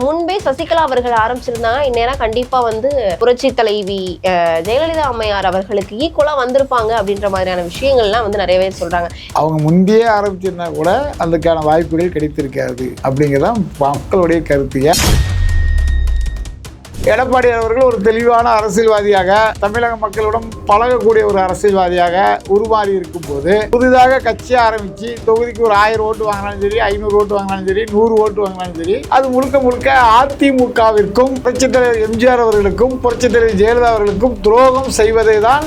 முன்பே சசிகலா அவர்கள் ஆரம்பிச்சிருந்தாங்க இந்நேரம் கண்டிப்பா வந்து புரட்சி தலைவி ஜெயலலிதா அம்மையார் அவர்களுக்கு ஈக்குவலா வந்திருப்பாங்க அப்படின்ற மாதிரியான விஷயங்கள்லாம் வந்து நிறைய பேர் சொல்றாங்க. அவங்க முந்தையே ஆரம்பிச்சிருந்தா கூட அதுக்கான வாய்ப்புகள் கிடைத்திருக்காது அப்படிங்கிறதான் மக்களுடைய கருத்து. எடப்பாடி அவர்கள் ஒரு தெளிவான அரசியல்வாதியாக தமிழக மக்களுடன் பழகக்கூடிய ஒரு அரசியல்வாதியாக உருமாறி இருக்கும் போது புதிதாக கட்சி ஆரம்பிச்சு தொகுதிக்கு ஒரு 1000 ஓட்டு வாங்கினாலும் சரி, 500 ஓட்டு வாங்கினாலும் சரி, 100 ஓட்டு வாங்கினாலும் சரி, அது முழுக்க முழுக்க அதிமுகவிற்கும் புரட்சித் தலைவர் எம்ஜிஆர் அவர்களுக்கும் புரட்சித் தலைவர் ஜெயலலிதா அவர்களுக்கும் துரோகம் செய்வதை தான்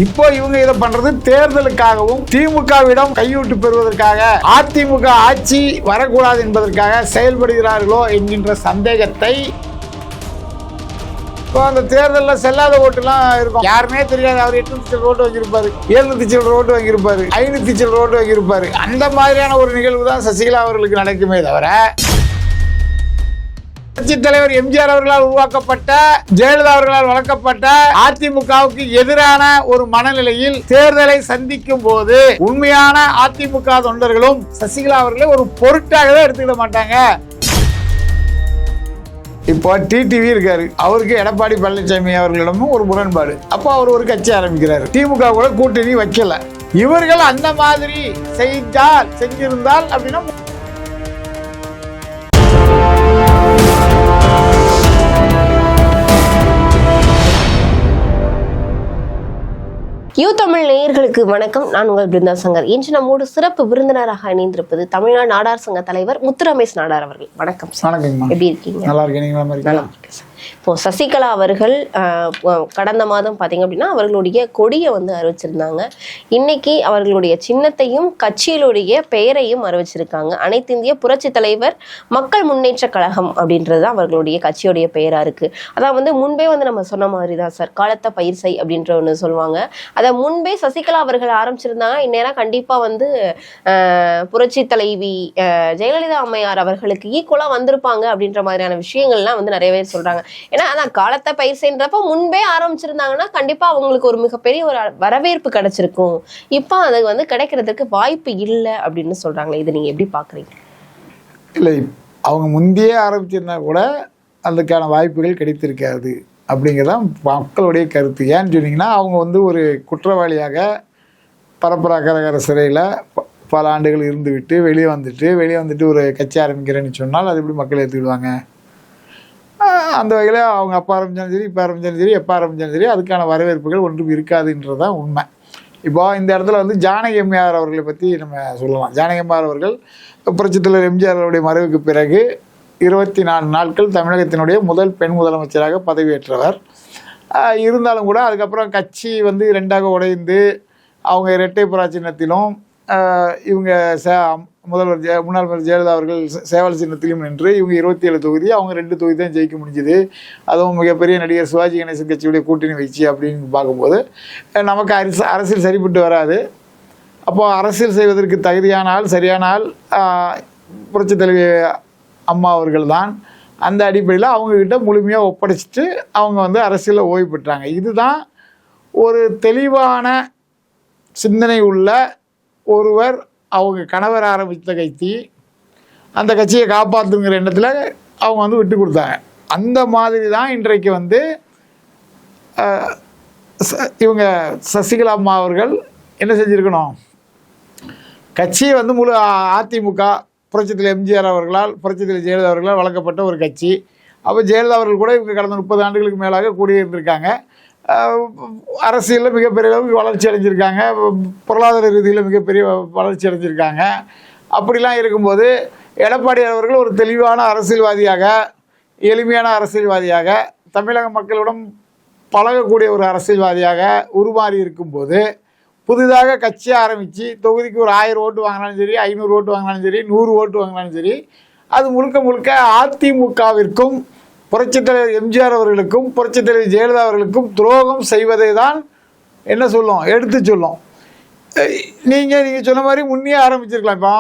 இப்போ இவங்க இதை பண்றது தேர்தலுக்காகவும் திமுகவிடம் கையூட்டு பெறுவதற்காக அதிமுக ஆட்சி வரக்கூடாது என்பதற்காக செயல்படுகிறார்களோ என்கின்ற சந்தேகத்தை இப்போ அந்த தேர்தலில் செல்லாத ஓட்டுலாம் இருக்கும். யாருமே தெரியாது. அவர் 800 ஓட்டு வாங்கியிருப்பாரு, 700 ஓட்டு வாங்கியிருப்பாரு, 500 ஓட்டு வாங்கியிருப்பாரு. அந்த மாதிரியான ஒரு நிகழ்வு தான் சசிகலா அவர்களுக்கு நடக்குமே தவிர புரட்சித் தலைவர் எம்ஜிஆர் அவர்களால் உருவாக்கப்பட்ட ஜெயலலிதா அவர்களால் வளர்க்கப்பட்ட அதிமுகவுக்கு எதிரான ஒரு மனநிலையில் தேர்தலை சந்திக்கும் போது உண்மையான அதிமுக தொண்டர்களும் சசிகலா அவர்களை ஒரு பொருட்டாகவே எடுத்துக்கிட மாட்டாங்க. இப்போ டிடிவி இருக்காரு, அவருக்கு எடப்பாடி பழனிசாமி அவர்களிடமும் ஒரு முரண்பாடு. அப்போ அவர் ஒரு கட்சி ஆரம்பிக்கிறாரு, திமுக கூட கூட்டணி வைக்கல. இவர்கள் அந்த மாதிரி செஞ்சிருந்தால் அப்படின்னா யூ தமிழ் நேயர்களுக்கு வணக்கம். நான் உங்கள் பிருந்தா சங்கர். இன்று நம்மோடு சிறப்பு விருந்தினராக இணைந்திருப்பது தமிழ்நாடு நாடார் சங்க தலைவர் முத்து ரமேஷ் நாடார் அவர்கள். வணக்கம். எப்படி இருக்கீங்க? நல்லா இருக்கேன். இப்போ சசிகலா அவர்கள் கடந்த மாதம் பார்த்தீங்க அப்படின்னா அவர்களுடைய கொடியை வந்து அறிவிச்சிருந்தாங்க. இன்னைக்கு அவர்களுடைய சின்னத்தையும் கட்சியிலுடைய பெயரையும் அறிவிச்சிருக்காங்க. அனைத்து இந்திய புரட்சி தலைவர் மக்கள் முன்னேற்ற கழகம் அப்படின்றது தான் அவர்களுடைய கட்சியுடைய பெயரா இருக்கு. அதான் வந்து முன்பே வந்து நம்ம சொன்ன மாதிரி தான் சார், காலத்தை பயிர் செய் அப்படின்ற ஒன்று சொல்லுவாங்க. அதை முன்பே சசிகலா அவர்கள் ஆரம்பிச்சிருந்தாங்க இந்நேரம் கண்டிப்பா வந்து புரட்சி தலைவி ஜெயலலிதா அம்மையார் அவர்களுக்கு ஈக்குவலா வந்திருப்பாங்க அப்படின்ற மாதிரியான விஷயங்கள்லாம் வந்து நிறைய பேர் சொல்றாங்க. ஏன்னா அதான் காலத்தை பயிர் செய்யறப்ப முன்பே ஆரம்பிச்சிருந்தாங்கன்னா கண்டிப்பா அவங்களுக்கு ஒரு மிகப்பெரிய ஒரு வரவேற்பு கிடைச்சிருக்கும். இப்போ அது வந்து கிடைக்கிறதுக்கு வாய்ப்பு இல்லை அப்படின்னு சொல்றாங்களே, இதை நீங்க எப்படி பாக்குறீங்க? இல்லை, அவங்க முந்தையே ஆரம்பிச்சிருந்தா கூட அதுக்கான வாய்ப்புகள் கிடைத்திருக்காது அப்படிங்கிறதான் மக்களுடைய கருத்து. ஏன்னு சொன்னீங்கன்னா அவங்க வந்து ஒரு குற்றவாளியாக பரப்பராக்கரகர சிறையில் பல ஆண்டுகள் இருந்துவிட்டு வெளியே வந்துட்டு ஒரு கட்சி ஆரம்பிக்கிறேன்னு சொன்னால் அது எப்படி மக்கள் ஏற்றுக்கிடுவாங்க? அந்த வகையில் அவங்க அப்பா ஆரம்பித்தாலும் சரி, இப்போ ஆரம்பித்தாலும் சரி, எப்போ ஆரம்பித்தாலும் சரி, அதுக்கான வரவேற்புகள் ஒன்றும் இருக்காதுன்றது தான் உண்மை. இப்போ இந்த இடத்துல வந்து ஜானகி அம்மையார் அவர்களை பற்றி நம்ம சொல்லலாம். ஜானகி அம்மையார் அவர்கள் புரட்சித் தலைவர் எம்ஜிஆர் அவருடைய மறைவுக்கு பிறகு 24 நாட்கள் தமிழகத்தினுடைய முதல் பெண் முதலமைச்சராக பதவியேற்றவர். இருந்தாலும் கூட அதுக்கப்புறம் கட்சி வந்து 2ஆக உடைந்து அவங்க இரட்டைப்புறா சின்னத்திலும் இவங்க முன்னாள் ஜெயலலிதா அவர்கள் சேவல் சின்னத்திலும் நின்று இவங்க 27 தொகுதி, அவங்க 2 தொகுதி தான் ஜெயிக்க முடிஞ்சுது. அதுவும் மிகப்பெரிய நடிகர் சிவாஜி கணேசன் கட்சியுடைய கூட்டணி வச்சு அப்படின்னு பார்க்கும்போது நமக்கு அரசியல் சரிப்பட்டு வராது. அப்போது அரசியல் செய்வதற்கு தகுதியான ஆள், சரியான ஆள் புரட்சித் தலைவி அம்மா அவர்கள் தான். அந்த அடிப்படையில் அவங்கக்கிட்ட முழுமையாக ஒப்படைச்சிட்டு அவங்க வந்து அரசியலில் ஓய்வு பெற்றாங்க. இதுதான் ஒரு தெளிவான சிந்தனை உள்ள ஒருவர் அவங்க கணவர் ஆரம்பித்த கட்சி, அந்த கட்சியை காப்பாற்றுங்கிற எண்ணத்தில் அவங்க வந்து விட்டு கொடுத்தாங்க. அந்த மாதிரி தான் இன்றைக்கு வந்து இவங்க சசிகலா அம்மா அவர்கள் என்ன செஞ்சுருக்கணும், கட்சியை வந்து முழு அதிமுக புரட்சித் எம்ஜிஆர் அவர்களால் புரட்சித் ஜெயலலிதா அவர்களால் வளர்க்கப்பட்ட ஒரு கட்சி. அப்போ ஜெயலலிதா அவர்கள் கூட இவங்க கடந்த 30 ஆண்டுகளுக்கு மேலாக கூடியிருந்திருக்காங்க. அரசியலில் மிகப்பெரிய அளவுக்கு வளர்ச்சி அடைஞ்சிருக்காங்க, பொருளாதார ரீதியில் மிகப்பெரிய வளர்ச்சி அடைஞ்சிருக்காங்க. அப்படிலாம் இருக்கும்போது எடப்பாடி அவர்கள் ஒரு தெளிவான அரசியல்வாதியாக, எளிமையான அரசியல்வாதியாக, தமிழக மக்களுடன் பழகக்கூடிய ஒரு அரசியல்வாதியாக உருமாறி இருக்கும்போது புதிதாக கட்சி ஆரம்பித்து தொகுதிக்கு ஒரு 1000 ஓட்டு வாங்கினாலும் சரி, 500 ஓட்டு வாங்கினாலும் சரி, 100 ஓட்டு வாங்கினாலும் சரி, அது முழுக்க முழுக்க அதிமுகவிற்கும் புரட்சித் தலைவர் எம்ஜிஆர் அவர்களுக்கும் புரட்சித் தலைவர் ஜெயலலிதா அவர்களுக்கும் துரோகம் செய்வதை தான் என்ன சொல்லும், எடுத்து சொல்லும். நீங்கள் சொன்ன மாதிரி முன்னே ஆரம்பிச்சிருக்கலாம். இப்போ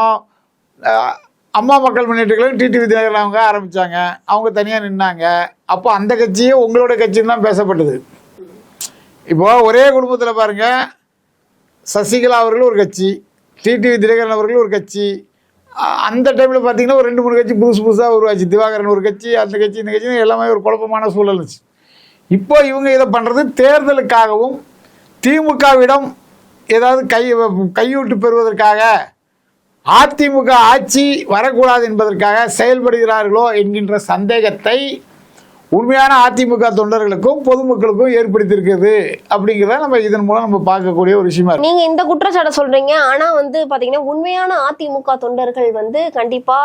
அம்மா மக்கள் முன்னேற்ற கழகம் டிடிவி தினகரன் அவங்க ஆரம்பித்தாங்க, அவங்க தனியாக நின்னாங்க. அப்போ அந்த கட்சியே உங்களோட கட்சின்னு தான் பேசப்பட்டது. இப்போது ஒரே குடும்பத்தில் பாருங்கள், சசிகலா அவர்கள் ஒரு கட்சி, டிடிவி தினகரன் அவர்கள் ஒரு கட்சி, அந்த டைமில் பார்த்தீங்கன்னா ஒரு 2-3 கட்சி புதுசாக உருவாச்சு. திவாகரன் ஒரு கட்சி, அந்த கட்சி, இந்த கட்சி, எல்லாமே ஒரு குழப்பமான சூழல் இருந்துச்சு. இப்போ இவங்க இதை பண்ணுறது தேர்தலுக்காகவும் திமுகவிடம் ஏதாவது கையூட்டு பெறுவதற்காக, அதிமுக ஆட்சி வரக்கூடாது என்பதற்காக செயல்படுகிறார்களோ என்கின்ற சந்தேகத்தை உண்மையான அதிமுக தொண்டர்களுக்கும் பொதுமக்களுக்கும் ஏற்படுத்தியிருக்கிறது அப்படிங்கிறத நம்ம இதன் மூலம் நம்ம பார்க்கக்கூடிய ஒரு விஷயமா இருக்கு. நீங்க இந்த குற்றச்சாட்டை சொல்றீங்க, ஆனா வந்து பாத்தீங்கன்னா உண்மையான அதிமுக தொண்டர்கள் வந்து கண்டிப்பா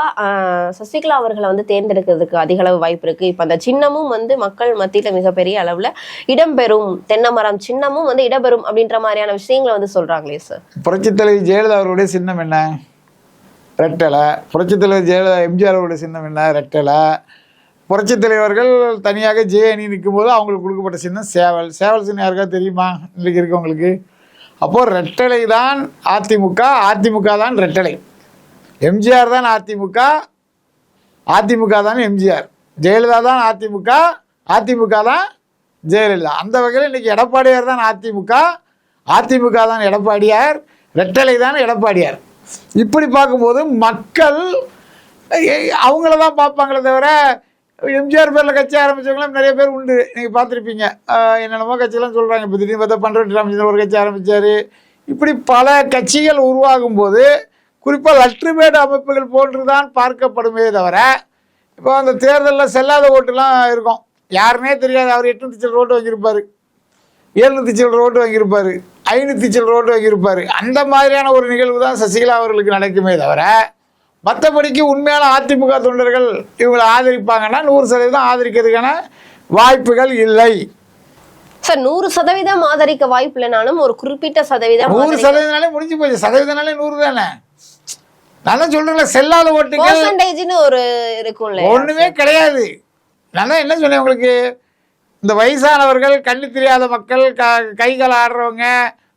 சசிகலா அவர்களை வந்து தேர்ந்தெடுக்கிறதுக்கு அதிக அளவு வாய்ப்பு இருக்கு. இப்ப அந்த சின்னமும் வந்து மக்கள் மத்தியில மிகப்பெரிய அளவுல இடம்பெறும், தென்னமரம் சின்னமும் வந்து இடம்பெறும் அப்படின்ற மாதிரியான விஷயங்களை வந்து சொல்றாங்களே சார். புரட்சித் தலைவி ஜெயலலிதா அவருடைய சின்னம் என்ன? ரெட்டலை. புரட்சித் தலைவர் ஜெயலலிதா எம்ஜிஆர் அவருடைய சின்னம் என்ன? ரெட்டலை. புரட்சித் தலைவர்கள் தனியாக அணி நிற்கும் போது அவங்களுக்கு கொடுக்கப்பட்ட சின்னம் சேவல். சேவல் சின்னம் யாருக்காவது தெரியுமா இன்றைக்கி இருக்கவங்களுக்கு? அப்போது ரெட்டலை தான் அதிமுக, அதிமுக தான் ரெட்டலை. எம்ஜிஆர் தான் அதிமுக, அதிமுக தான் எம்ஜிஆர். ஜெயலலிதா தான் அதிமுக, அதிமுக தான் ஜெயலலிதா. அந்த வகையில் இன்றைக்கி எடப்பாடியார் தான் அதிமுக, அதிமுக தான் எடப்பாடியார், ரெட்டலை தான் எடப்பாடியார். இப்படி பார்க்கும்போது மக்கள் அவங்கள தான் பார்ப்பாங்களே தவிர எம்ஜிஆர் பேரில் கட்சி ஆரம்பித்தவங்களும் நிறைய பேர் உண்டு. நீங்கள் பார்த்துருப்பீங்க, என்னென்னமோ கட்சியெல்லாம் சொல்கிறாங்க. இப்போ திடீர்னு பார்த்தா பண்ருட்டி ராமச்சந்திரன் ஒரு கட்சி ஆரம்பித்தார். இப்படி பல கட்சிகள் உருவாகும் போது குறிப்பாக லட்சுமேடு அமைப்புகள் போன்று தான் பார்க்கப்படுமே தவிர, இப்போ அந்த தேர்தலில் செல்லாத ஓட்டுலாம் இருக்கும். யாருன்னே தெரியாது. அவர் 800 சில்லற ஓட்டு வாங்கியிருப்பார், 700 சில்லற ஓட்டு வாங்கியிருப்பார், 500 சில்லற ஓட்டு வாங்கியிருப்பார். அந்த மாதிரியான ஒரு நிகழ்வு தான் சசிகலா அவர்களுக்கு நடக்குமே தவிர, மற்றபடிக்கு உண்மையான அதிமுக தொண்டர்கள் இவங்களை ஆதரிப்பாங்கன்னா 100% ஆதரிக்கிறதுக்கான வாய்ப்புகள் இல்லை சார். 100% ஆதரிக்க வாய்ப்பு இல்லைனாலும் ஒரு குறிப்பிட்ட சதவீதம். 100%நாலே முடிஞ்சு போச்சு. சதவீதனாலே 100 தானே. நான் தான் சொல்றேன்ல, செல்லாத ஓட்டுகள் ஒரு இருக்கும்ல, ஒண்ணுமே கிடையாது. நான் தான் என்ன சொன்னேன் உங்களுக்கு, இந்த வயசானவர்கள், கண்ணு தெரியாத மக்கள், கைகால் ஆடுறவங்க,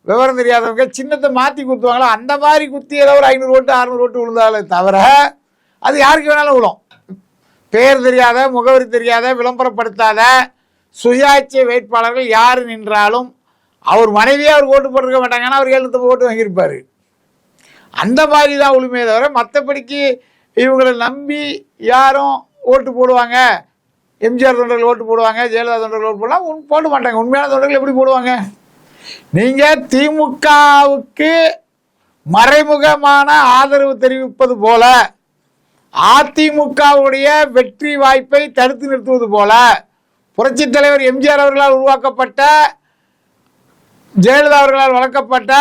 விவரம் தெரியாதவங்க சின்னத்தை மாற்றி குத்துவாங்களோ அந்த மாதிரி குத்தி ஏதோ ஒரு 500 ஓட்டு 600 ஓட்டு விழுந்தாலே தவிர அது யாருக்கு வேணாலும் விழும். பேர் தெரியாத, முகவரி தெரியாத, விளம்பரப்படுத்தாத சுயாட்சி வேட்பாளர்கள் யார் நின்றாலும் அவர் மனைவியே அவர் ஓட்டு போட்டிருக்க மாட்டாங்கன்னா அவர் 750 ஓட்டு வாங்கியிருப்பார். அந்த மாதிரி தான் உரிமையை தவிர மற்றபடிக்கு இவங்களை நம்பி யாரும் ஓட்டு போடுவாங்க, எம்ஜிஆர் தொண்டர்கள் ஓட்டு போடுவாங்க, ஜெயலலிதா தொண்டர்கள் ஓட்டு போடலாம் போட மாட்டாங்க. உண்மையான தொண்டர்கள் எப்படி போடுவாங்க? நீங்கள் திமுகவுக்கு மறைமுகமான ஆதரவு தெரிவிப்பது போல, அதிமுகவுடைய வெற்றி வாய்ப்பை தடுத்து நிறுத்துவது போல, புரட்சித் தலைவர் எம்ஜிஆர் அவர்களால் உருவாக்கப்பட்ட, ஜெயலலிதா அவர்களால் வளர்க்கப்பட்ட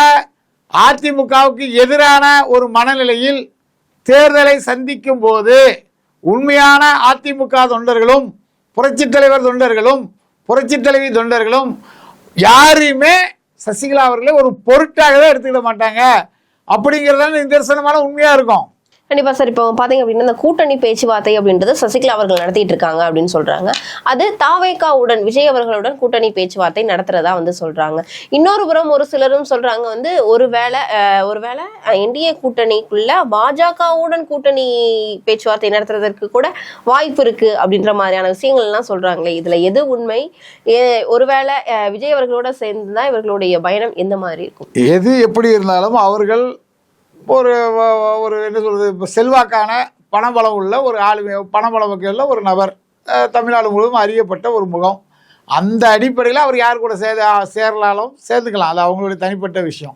அதிமுகவுக்கு எதிரான ஒரு மனநிலையில் தேர்தலை சந்திக்கும் போது உண்மையான அதிமுக தொண்டர்களும் புரட்சித் தலைவர் தொண்டர்களும் புரட்சித் தலைவி தொண்டர்களும் யாரையுமே சசிகலா அவர்களே ஒரு பொருட்டாகவே எடுத்துக்கிட மாட்டாங்க. அப்படிங்கிறதான நிதர்சனமான உண்மையாக இருக்கும். கண்டிப்பா சார். இப்போ பாத்தீங்க அப்படின்னா இந்த கூட்டணி பேச்சுவார்த்தை அப்படின்றது சசிகலா அவர்கள் நடத்திட்டு இருக்காங்க அப்படின்னு சொல்றாங்க. அது தாவேகாவுடன், விஜய் அவர்களுடன் கூட்டணி பேச்சுவார்த்தை நடத்துறதா வந்து சொல்றாங்க. இன்னொரு புறம் ஒரு சிலரும் சொல்றாங்க வந்து ஒருவேளை என்டிஏ கூட்டணிக்குள்ள பாஜகவுடன் கூட்டணி பேச்சுவார்த்தை நடத்துறதற்கு கூட வாய்ப்பு இருக்கு அப்படின்ற மாதிரியான விஷயங்கள் எல்லாம் சொல்றாங்களே, இதுல எது உண்மை? ஒருவேளை விஜய் அவர்களோட சேர்ந்துதான் இவர்களுடைய பயணம் எந்த மாதிரி இருக்கும்? எது எப்படி இருந்தாலும் அவர்கள் ஒரு என்ன சொல்கிறது, இப்போ செல்வாக்கான பணபலம் உள்ள ஒரு ஆளுமை, பணபலம் உள்ள ஒரு நபர், தமிழ்நாடு முழுவதும் அறியப்பட்ட ஒரு முகம். அந்த அடிப்படையில் அவர் யார் கூட சேரலாலும் சேர்ந்துக்கலாம். அது அவங்களுடைய தனிப்பட்ட விஷயம்.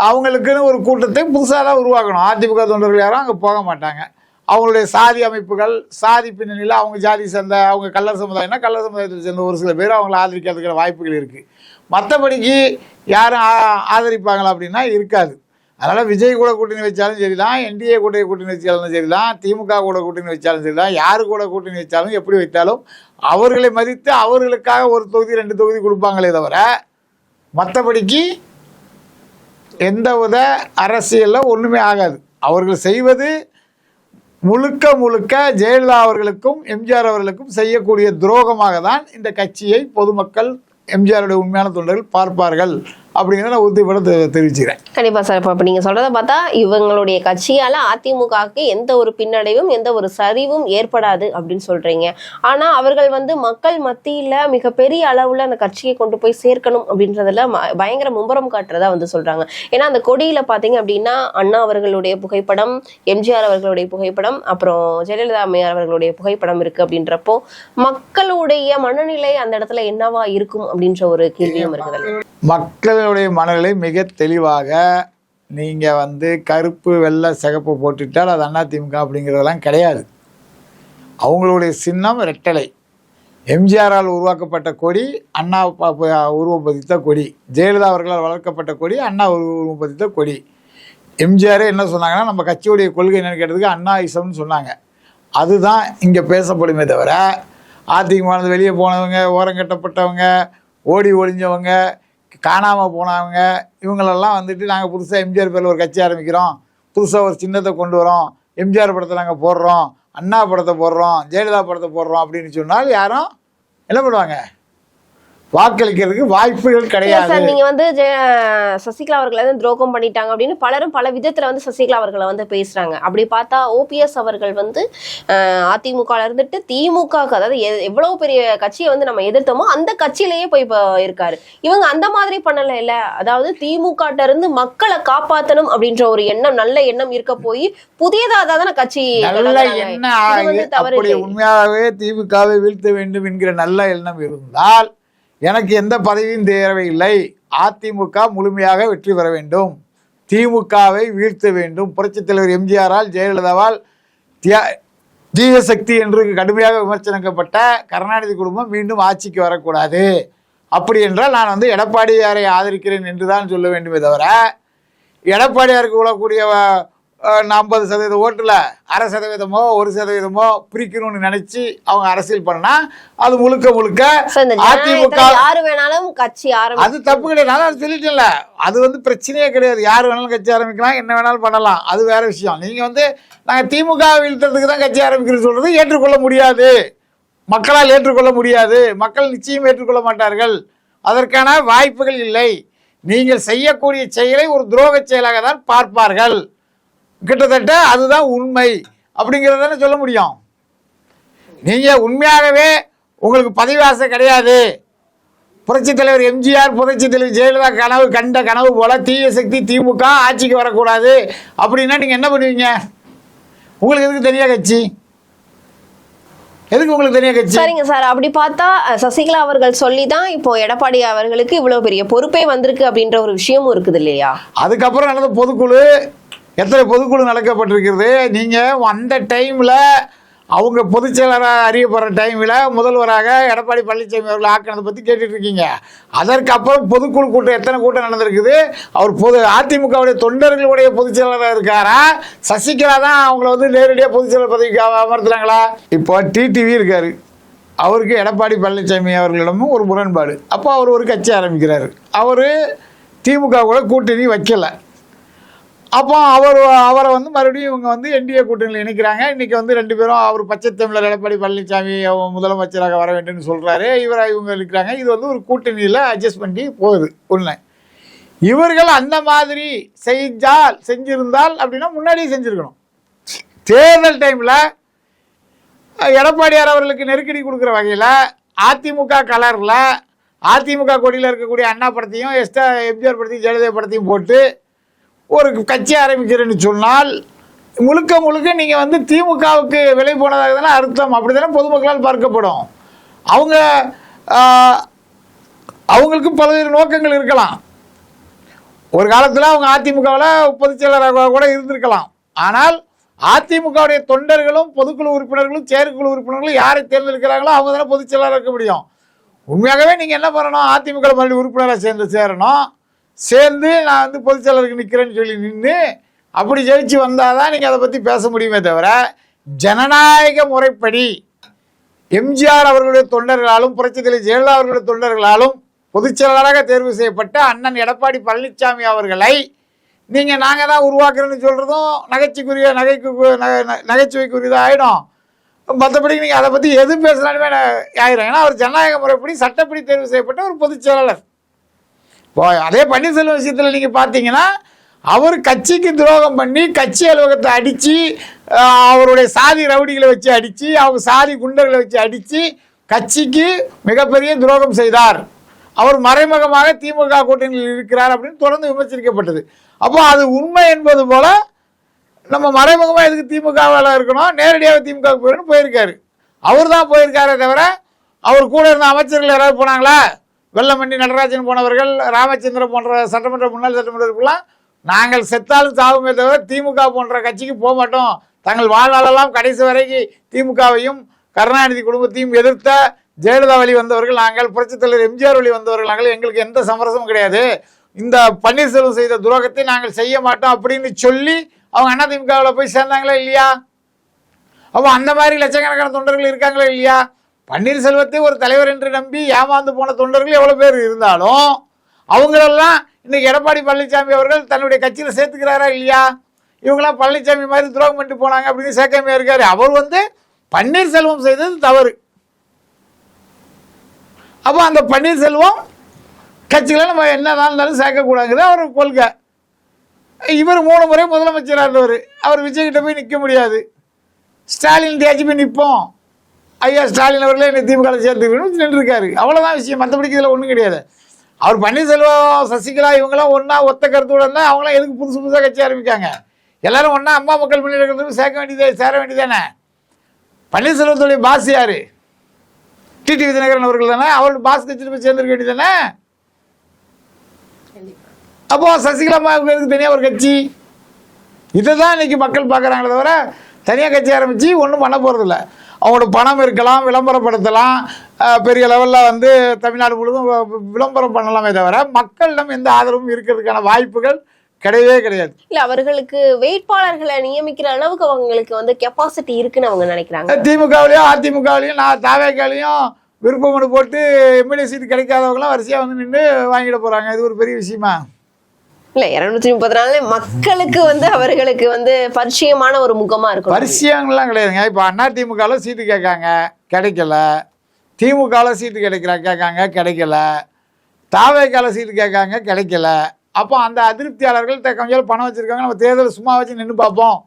அவங்களுக்குன்னு ஒரு கூட்டத்தை புதுசாக தான் உருவாக்கணும். அதிமுக தொண்டர்கள் யாரும் அங்கே போக மாட்டாங்க. அவங்களுடைய சாதி அமைப்புகள், சாதி பின்னணியில் அவங்க ஜாதி சேர்ந்த, அவங்க கல்லர் சமுதாயம்னா கல்லர் சமுதாயத்தை சேர்ந்த ஒரு சில பேர் அவங்களை ஆதரிக்கிறதுக்கான வாய்ப்புகள் இருக்குது. மற்றபடிக்கு யாரும் ஆதரிப்பாங்களா அப்படின்னா இருக்காது. அதனால் விஜய் கூட கூட்டணி வச்சாலும் சரி தான், என்டிஏ கூட கூட்டணி வச்சாலும் சரி தான், திமுக கூட கூட்டணி வச்சாலும் சரி தான், யாரு கூட கூட்டணி வச்சாலும் எப்படி வைத்தாலும் அவர்களை மதித்து அவர்களுக்காக ஒரு தொகுதி 2 தொகுதி கொடுப்பாங்களே தவிர மற்றபடிக்கு எந்தவித அரசியலில் ஒன்றுமே ஆகாது. அவர்கள் செய்வது முழுக்க ஜெயலலிதா அவர்களுக்கும் எம்ஜிஆர் அவர்களுக்கும் செய்யக்கூடிய துரோகமாக தான் இந்த கட்சியை பொதுமக்கள், எம்ஜிஆருடைய உண்மையான தொண்டர்கள் பார்ப்பார்கள் அப்படிங்கிறத நான் உறுதிப்பட தெரிவிச்சுக்கிறேன். கண்டிப்பா சார். இப்போ நீங்க சொல்றதை பார்த்தா இவங்களுடைய கட்சியால அதிமுகவுக்கு எந்த ஒரு பின்னடைவும் எந்த ஒரு சரிவும் ஏற்படாது அப்படின்னு சொல்றீங்க. ஆனா அவர்கள் வந்து மக்கள் மத்தியில மிகப்பெரிய அளவுல அந்த கட்சியை கொண்டு போய் சேர்க்கணும் அப்படின்றதுல பயங்கர மும்பரம் காட்டுறதா வந்து சொல்றாங்க. ஏன்னா அந்த கொடியில பாத்தீங்க அப்படின்னா அண்ணா அவர்களுடைய புகைப்படம், எம்ஜிஆர் அவர்களுடைய புகைப்படம், அப்புறம் ஜெயலலிதா அம்மையார் அவர்களுடைய புகைப்படம் இருக்கு. அப்படின்றப்போ மக்களுடைய மனநிலை அந்த இடத்துல என்னவா இருக்கும் அப்படின்ற ஒரு கேள்வியும் இருக்குது. மக்களுடைய மனநிலை மிக தெளிவாக, நீங்க வந்து கருப்பு வெள்ளை சிகப்பு போட்டுட்டால் அது அதிமுக அப்படிங்கிறதெல்லாம் கிடையாது. அவங்களுடைய சின்னம் ரெட்டலை. எம்ஜிஆரால் உருவாக்கப்பட்ட கொடி அண்ணா உருவம் பதித்த கொடி, ஜெயலலிதா அவர்களால் வளர்க்கப்பட்ட கொடி அண்ணா உருவம் பதித்த கொடி. எம்ஜிஆரே என்ன சொன்னாங்கன்னா, நம்ம கட்சியுடைய கொள்கை என்னன்னு கேட்டதுக்கு அண்ணாயிசம்னு சொன்னாங்க. அதுதான் இங்கே பேசப்படுமே தவிர, அதிமுக வெளியே போனவங்க, ஓரங்கட்டப்பட்டவங்க, ஓடி ஒளிஞ்சவங்க, காணாமல் போனவங்க, இவங்களெல்லாம் வந்துட்டு நாங்கள் புதுசாக எம்ஜிஆர் பேரில் ஒரு கட்சி ஆரம்பிக்கிறோம், புதுசாக ஒரு சின்னத்தை கொண்டு வரோம், எம்ஜிஆர் படத்தை நாங்கள் போடுறோம், அண்ணா படத்தை போடுறோம், ஜெயலலிதா படத்தை போடுறோம் அப்படின்னு சொன்னால் யாரும் என்ன பண்ணுவாங்க? வாக்களிக்கிறதுக்கு வாய்ப்புகள் கிடையாது. நீங்க வந்து சசிகலா அவர்களை வந்து துரோகம் பண்ணிட்டாங்க அப்படின்னு பலரும் பல விதத்துல வந்து சசிகலா அவர்களை வந்து பேசுறாங்க. அப்படி பார்த்தா ஓபிஎஸ் அவர்கள் வந்து அதிமுக இருந்துட்டு திமுக, அதாவது எவ்வளவு பெரிய கட்சியை வந்து நம்ம எதிர்த்தோமோ அந்த கட்சியிலேயே போய் இருக்காரு. இவங்க அந்த மாதிரி பண்ணல இல்ல. அதாவது திமுக இருந்து மக்களை காப்பாற்றணும் அப்படின்ற ஒரு எண்ணம், நல்ல எண்ணம் இருக்க போய் புதியதாதான கட்சி உண்மையாகவே திமுகவை வீழ்த்த வேண்டும் என்கிற நல்ல எண்ணம் இருந்தால் எனக்கு எந்த பதவியும் தேவையில்லை. அதிமுக முழுமையாக வெற்றி பெற வேண்டும், திமுகவை வீழ்த்த வேண்டும். புரட்சித் தலைவர் எம்ஜிஆரால் ஜெயலலிதாவால் தீய சக்தி என்று கடுமையாக விமர்சனிக்கப்பட்ட கருணாநிதி குடும்பம் மீண்டும் ஆட்சிக்கு வரக்கூடாது. அப்படி என்றால் நான் வந்து எடப்பாடியாரை ஆதரிக்கிறேன் என்று தான் சொல்ல வேண்டுமே தவிர, எடப்பாடியாருக்கு விடக்கூடிய 50% ஓட்டுல 1/2%மோ 1% பிரிக்கணும்னு நினைச்சு அவங்க அரசியல் பண்ணா அது முழுக்க முழுக்க அதிமுக யாரு வேணாலும் கட்சி ஆரம்பிக்கலாம். அது தப்பு கிடையாது. நான் சொல்லிட்டேன்ல, அது வந்து பிரச்சனையே கிடையாது. யாரு வேணாலும் கட்சி ஆரம்பிக்கலாம், என்ன வேணாலும் பண்ணலாம், அது வேற விஷயம். நீங்க வந்து நாங்கள் திமுக வீழ்த்துறதுக்கு தான் கட்சி ஆரம்பிக்கிறது சொல்றது ஏற்றுக்கொள்ள முடியாது, மக்களால் ஏற்றுக்கொள்ள முடியாது. மக்கள் நிச்சயம் ஏற்றுக்கொள்ள மாட்டார்கள், அதற்கான வாய்ப்புகள் இல்லை. நீங்கள் செய்யக்கூடிய செயலை ஒரு துரோக செயலாக தான் பார்ப்பார்கள். கிட்டத்தட்ட அதுதான் உண்மை அப்படிங்கிறதானே சொல்ல முடியும். நீங்க உண்மையாகவே உங்களுக்கு பதவி ஆசை கிடையாது, புரட்சித் தலைவர் எம்ஜிஆர் புரட்சித் தலைவர் ஜெயலலிதா கண்ட கனவு போல தீய சக்தி திமுக ஆட்சிக்கு வரக்கூடாது அப்படின்னா நீங்க என்ன பண்ணுவீங்க? உங்களுக்கு எதுக்கு தனியா கட்சி? எதுக்கு உங்களுக்கு தனியா கட்சி? சரிங்க சார். அப்படி பார்த்தா சசிகலா அவர்கள் சொல்லிதான் இப்போ எடப்பாடி அவர்களுக்கு இவ்வளவு பெரிய பொறுப்பே வந்திருக்கு அப்படின்ற ஒரு விஷயமும் இருக்குது இல்லையா? அதுக்கப்புறம் நடந்த பொதுக்குழு, எத்தனை பொதுக்குழு நடக்கப்பட்டிருக்கிறது. நீங்கள் அந்த டைமில் அவங்க பொதுச் செயலராக அறியப்படுற டைமில் முதல்வராக எடப்பாடி பழனிசாமி அவர்கள் ஆக்கினதை பற்றி கேட்டுட்டு இருக்கீங்க. அதற்கப்புறம் பொதுக்குழு கூட்டம் எத்தனை கூட்டம் நடந்திருக்குது? அவர் அதிமுகவுடைய தொண்டர்களுடைய பொதுச் செயலராக இருக்காரா? சசிகலா தான் அவங்கள வந்து நேரடியாக பொதுச் செயலர் பதவிக்கு அமர்த்துறாங்களா? இப்போ டிடிவி இருக்காரு, அவருக்கு எடப்பாடி பழனிசாமி அவர்களிடமும் ஒரு முரண்பாடு. அப்போ அவர் ஒரு கட்சி ஆரம்பிக்கிறாரு. அவர் திமுக கூட கூட்டணி வைக்கலை. அப்போ அவரை வந்து மறுபடியும் இவங்க வந்து என்டிஏ கூட்டணியில் இணைக்கிறாங்க. இன்றைக்கி வந்து 2 பேரும், அவர் பச்சை தமிழர் எடப்பாடி பழனிசாமி முதலமைச்சராக வர வேண்டும்னு சொல்கிறாரு, இவங்க இருக்கிறாங்க. இது வந்து ஒரு கூட்டணியில் அட்ஜஸ்ட் பண்ணி போகுது. ஒன்று, இவர்கள் அந்த மாதிரி செஞ்சிருந்தால் அப்படின்னா முன்னாடியே செஞ்சுருக்கணும். தேர்தல் டைமில் எடப்பாடியார் அவர்களுக்கு நெருக்கடி கொடுக்குற வகையில் அதிமுக கலரில் அதிமுக கொடியில் இருக்கக்கூடிய அண்ணா படத்தையும் எம்ஜிஆர் படத்தையும் ஜெயலலிதா படத்தையும் போட்டு ஒரு கட்சி ஆரம்பிக்கிறேன்னு சொன்னால் முழுக்க முழுக்க நீங்கள் வந்து திமுகவுக்கு விலை போனதாக தானே அர்த்தம். அப்படி தானே பொதுமக்களால் பார்க்கப்படும். அவங்களுக்கு பல்வேறு நோக்கங்கள் இருக்கலாம். ஒரு காலத்தில் அவங்க அதிமுகவில் பொதுச் செயலராக கூட இருந்திருக்கலாம். ஆனால் அதிமுகவுடைய தொண்டர்களும் பொதுக்குழு உறுப்பினர்களும் செயற்குழு உறுப்பினர்களும் யாரை தேர்ந்தெடுக்கிறாங்களோ அவங்க தானே பொதுச் செயலராக இருக்க முடியும். உண்மையாகவே நீங்கள் என்ன பண்ணணும்? அதிமுக மறுபடியும் உறுப்பினராக சேரணும். சேர்ந்து நான் வந்து பொதுச் செயலருக்கு நிற்கிறேன்னு சொல்லி நின்று அப்படி ஜெயிச்சு வந்தால் தான் நீங்கள் அதை பற்றி பேச முடியுமே தவிர, ஜனநாயக முறைப்படி எம்ஜிஆர் அவர்களுடைய தொண்டர்களாலும் புரட்சித் தலைவர் ஜெயலலிதா அவர்களுடைய தொண்டர்களாலும் பொதுச் செயலாளராக தேர்வு செய்யப்பட்ட அண்ணன் எடப்பாடி பழனிசாமி அவர்களை நீங்கள் நாங்கள் தான் உருவாக்குறேன்னு சொல்கிறதும் நகைச்சுவைக்குரியதாக ஆகிடும். மற்றபடி நீங்கள் அதை பற்றி எது பேசினாலுமே ஆயிடும். ஏன்னா அவர் ஜனநாயக முறைப்படி சட்டப்படி தேர்வு செய்யப்பட்ட ஒரு பொதுச் செயலாளர். அதே பன்னீர்செல்வம் விஷயத்தில் நீங்கள் பார்த்தீங்கன்னா அவர் கட்சிக்கு துரோகம் பண்ணி கட்சி அலுவலகத்தை அடித்து அவருடைய சாதி ரவுடிகளை வச்சு அடித்து அவங்க சாதி குண்டர்களை வச்சு அடித்து கட்சிக்கு மிகப்பெரிய துரோகம் செய்தார். அவர் மறைமுகமாக திமுக கூட்டணியில் இருக்கிறார் அப்படின்னு தொடர்ந்து விமர்சிக்கப்பட்டது. அப்போ அது உண்மை என்பது போல நம்ம மறைமுகமாக எதுக்கு திமுகவில் இருக்கணும், நேரடியாக திமுகவுக்கு போயிடணும் போயிருக்காரு. அவர் தான் போயிருக்காரே தவிர அவர் கூட இருந்த அமைச்சர்கள் யாராவது போனாங்களா? வெள்ளமண்டி நடராஜன் போனவர்கள், ராமச்சந்திரன் போன்ற சட்டமன்ற முன்னாள் சட்டமன்றத்துக்குலாம் நாங்கள் செத்தாலும் சாவுமே தவிர திமுக போன்ற கட்சிக்கு போக மாட்டோம். தங்கள் வாழ்நாளெல்லாம் கடைசி வரைக்கும் திமுகவையும் கருணாநிதி குடும்பத்தையும் எதிர்த்த ஜெயலலிதா வழி வந்தவர்கள் நாங்கள், புரட்சித் தலைவர் எம்ஜிஆர் வழி வந்தவர்கள் நாங்கள், எங்களுக்கு எந்த சமரசமும் கிடையாது, இந்த பன்னீர்செல்வம் செய்த துரோகத்தை நாங்கள் செய்ய மாட்டோம் அப்படின்னு சொல்லி அவங்க அதிமுகவில் போய் சேர்ந்தாங்களா இல்லையா? அப்போ அந்த மாதிரி லட்சக்கணக்கான தொண்டர்கள் இருக்காங்களா இல்லையா? பன்னீர்செல்வத்தை ஒரு தலைவர் என்று நம்பி ஏமாந்து போன தொண்டர்கள் எவ்வளோ பேர் இருந்தாலும் அவங்களெல்லாம் இன்னைக்கு எடப்பாடி பழனிசாமி அவர்கள் தன்னுடைய கட்சியில் சேர்த்துக்கிறாரா இல்லையா? இவங்களாம் பழனிசாமி மாதிரி துரோகம் பண்ணிட்டு போனாங்க அப்படின்னு சேர்க்காம இருக்காரு. அவர் பன்னீர்செல்வம் செய்தது தவறு. அப்போ அந்த பன்னீர்செல்வம் கட்சிகளை நம்ம என்னதான் இருந்தாலும் சேர்க்கக்கூடாதுங்கிறது அவர் கொள்கை. இவர் 3 முறை முதலமைச்சராக இருந்தவர். அவர் விஜய்கிட்ட போய் நிற்க முடியாது. ஸ்டாலின் தேய்ச்சி போய் நிற்போம், ஐயா ஸ்டாலின் அவர்களே என்னை திமுக சேர்த்துக்கணும்னு நின்றுருக்காரு. அவ்வளோதான் விஷயம். மற்றபடிக்கு இதில் ஒன்றும் கிடையாது. அவர் பன்னீர்செல்வம் சசிகலா இவங்களாம் ஒன்றா ஒத்த கருத்தோட இருந்தால் அவங்களாம் எதுக்கு புதுசு புதுசாக கட்சி ஆரம்பிக்காங்க? எல்லாரும் ஒன்றா அம்மா மக்கள் முன்னேற்றத்துக்கு சேர வேண்டியதானே. பன்னீர்செல்வத்துடைய பாஸ் யார்? டிடிவி தினகரன் அவர்கள் தானே. அவரோட பாஸ் கட்சியில் போய் சேர்ந்துருக்க வேண்டியதானே. அப்போ சசிகலாவுக்கு தனியாக ஒரு கட்சி, இதை தான் இன்னைக்கு மக்கள் பார்க்குறாங்களே தவிர தனியாக கட்சி ஆரம்பித்து ஒன்றும் பண்ண போகிறதில்ல. அவங்களோட பணம் இருக்கலாம், விளம்பரப்படுத்தலாம், பெரிய லெவலில் தமிழ்நாடு முழுவதும் விளம்பரம் பண்ணலாமே தவிர மக்களிடம் எந்த ஆதரவும் இருக்கிறதுக்கான வாய்ப்புகள் கிடையவே கிடையாது. இல்ல அவர்களுக்கு வேட்பாளர்களை நியமிக்கிற அளவுக்கு அவங்களுக்கு கெப்பாசிட்டி இருக்குன்னு அவங்க நினைக்கிறாங்க. திமுகவிலையும் அதிமுகவிலையும் தாவேக்காலையும் விருப்ப மனு போட்டு எம்எல்ஏ சீட்டு கிடைக்காதவங்களாம் வரிசையாக நின்று வாங்கிட போகிறாங்க. இது ஒரு பெரிய விஷயமா? இல்ல 234 மக்களுக்கு அவர்களுக்கு பரிச்சயமான ஒரு முகமா இருக்கும். பரிச்சயங்கள்லாம் கிடையாதுங்க. இப்போ அதிமுகவில் சீட்டு கேட்காங்க, கிடைக்கல. திமுகவில் சீட்டு கேட்காங்க, கிடைக்கல. தாவேக்கால சீட்டு கேட்காங்க, கிடைக்கல. அப்போ அந்த அதிருப்தியாளர்கள் கொஞ்சம் பணம் வச்சுருக்காங்க, நம்ம தேர்தல் சும்மா வச்சு நின்று பார்ப்போம்,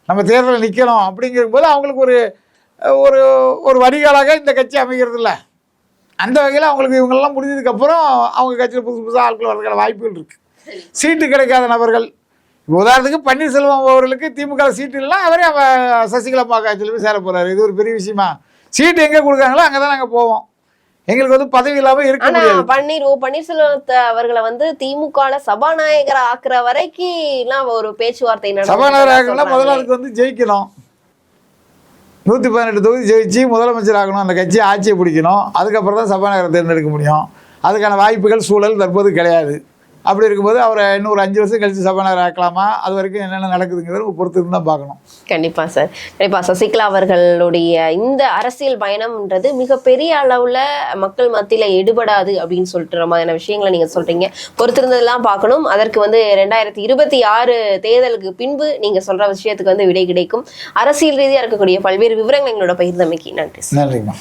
நம்ம தேர்தலில் நிற்கணும் அப்படிங்கிறபோது அவங்களுக்கு ஒரு ஒரு ஒரு வடிகாலாக இந்த கட்சி அமைகிறது இல்லை. அந்த வகையில் அவங்களுக்கு இவங்களெல்லாம் முடிஞ்சதுக்கப்புறம் அவங்க கட்சியில் புதுசு புதுசாக ஆட்கள் வர்றதுக்கான வாய்ப்புகள் இருக்குது. சீட்டு கிடைக்காத நபர்கள், உதாரணத்துக்கு பன்னீர்செல்வம் அவர்களுக்கு திமுக சீட்டு இல்லைன்னா அவரே சசிகலா கட்சியில் போய் சேர போகிறாரு. இது ஒரு பெரிய விஷயமா? சீட்டு எங்கே கொடுக்குறாங்களோ அங்கே தான் நாங்கள் போவோம். எங்களுக்கு பதவி இல்லாம இருக்க முடியாது. பன்னீர்செல்வத்தை அவர்களை திமுக சபாநாயகர் ஆக்குற வரைக்கும் ஒரு பேச்சுவார்த்தை சபாநாயகர் ஆகலாம். முதல்ல அதுக்கு ஜெயிக்கணும். 118 தொகுதி ஜெயிச்சு முதலமைச்சர் ஆகணும், அந்த கட்சி ஆட்சியை பிடிக்கணும். அதுக்கப்புறம் தான் சபாநாயகரை தேர்ந்தெடுக்க முடியும். அதுக்கான வாய்ப்புகள் சூழல் தற்போது கிடையாது. அப்படி இருக்கும்போது அவரை இன்னும் ஒரு 5 வருஷம் கழிச்சு சபாநாயகர் ஆக்கலாமா? அது வரைக்கும் என்னென்ன நடக்குதுங்கிறது பொறுத்து தான் பார்க்கணும். கண்டிப்பா சார். கண்டிப்பா சசிகலா அவர்களுடைய இந்த அரசியல் பயணம்ன்றது மிகப்பெரிய அளவுல மக்கள் மத்தியில எடுபடாது அப்படின்னு சொல்லிட்டு மாதிரியான விஷயங்களை நீங்க சொல்றீங்க. பொறுத்திருந்ததெல்லாம் பார்க்கணும். அதற்கு 2026 தேர்தலுக்கு பின்பு நீங்க சொல்ற விஷயத்துக்கு விடை கிடைக்கும். அரசியல் ரீதியா இருக்கக்கூடிய பல்வேறு விவரங்கள் எங்களோட பகிர்ந்தமைக்கு நன்றி. நன்றிமா.